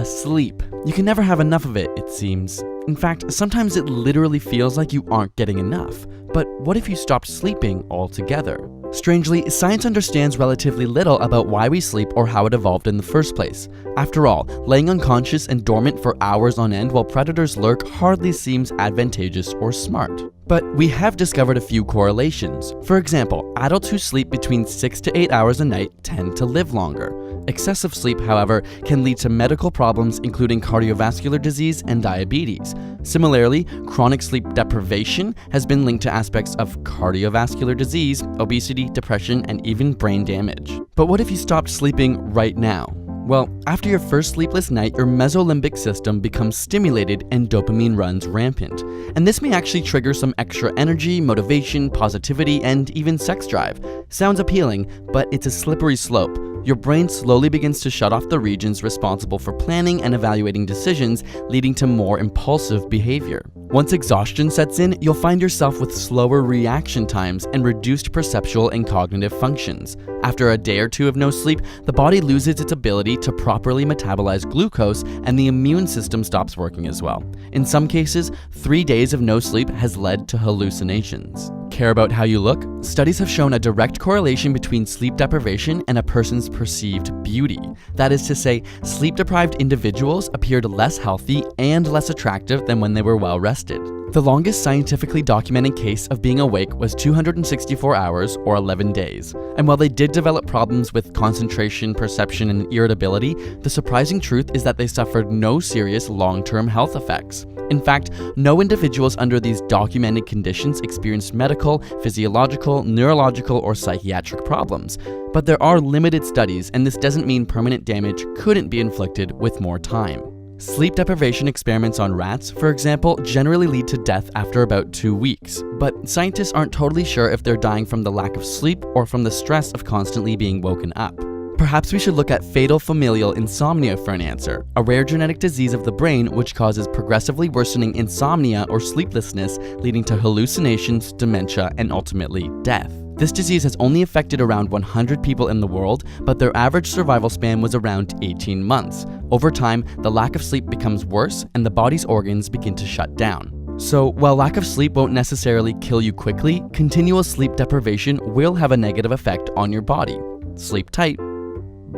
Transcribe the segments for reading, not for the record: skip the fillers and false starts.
Sleep. You can never have enough of it, it seems. In fact, sometimes it literally feels like you aren't getting enough. But what if you stopped sleeping altogether? Strangely, science understands relatively little about why we sleep or how it evolved in the first place. After all, laying unconscious and dormant for hours on end while predators lurk hardly seems advantageous or smart. But we have discovered a few correlations. For example, adults who sleep between 6 to 8 hours a night tend to live longer. Excessive sleep, however, can lead to medical problems including cardiovascular disease and diabetes. Similarly, chronic sleep deprivation has been linked to aspects of cardiovascular disease, obesity, depression, and even brain damage. But what if you stopped sleeping right now? Well, after your first sleepless night, your mesolimbic system becomes stimulated and dopamine runs rampant. And this may actually trigger some extra energy, motivation, positivity, and even sex drive. Sounds appealing, but it's a slippery slope. Your brain slowly begins to shut off the regions responsible for planning and evaluating decisions, leading to more impulsive behavior. Once exhaustion sets in, you'll find yourself with slower reaction times and reduced perceptual and cognitive functions. After a day or two of no sleep, the body loses its ability to properly metabolize glucose and the immune system stops working as well. In some cases, 3 days of no sleep has led to hallucinations. Care about how you look? Studies have shown a direct correlation between sleep deprivation and a person's perceived beauty. That is to say, sleep-deprived individuals appeared less healthy and less attractive than when they were well rested. The longest scientifically documented case of being awake was 264 hours or 11 days. And while they did develop problems with concentration, perception, and irritability, the surprising truth is that they suffered no serious long-term health effects. In fact, no individuals under these documented conditions experienced medical, physiological, neurological, or psychiatric problems. But there are limited studies, and this doesn't mean permanent damage couldn't be inflicted with more time. Sleep deprivation experiments on rats, for example, generally lead to death after about 2 weeks, but scientists aren't totally sure if they're dying from the lack of sleep or from the stress of constantly being woken up. Perhaps we should look at fatal familial insomnia for an answer, a rare genetic disease of the brain which causes progressively worsening insomnia or sleeplessness, leading to hallucinations, dementia, and ultimately death. This disease has only affected around 100 people in the world, but their average survival span was around 18 months. Over time, the lack of sleep becomes worse and the body's organs begin to shut down. So, while lack of sleep won't necessarily kill you quickly, continual sleep deprivation will have a negative effect on your body. Sleep tight,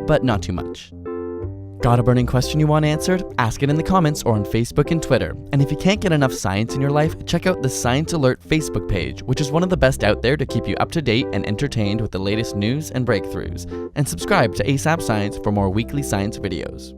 but not too much. Got a burning question you want answered? Ask it in the comments or on Facebook and Twitter. And if you can't get enough science in your life, check out the Science Alert Facebook page, which is one of the best out there to keep you up to date and entertained with the latest news and breakthroughs. And subscribe to ASAP Science for more weekly science videos.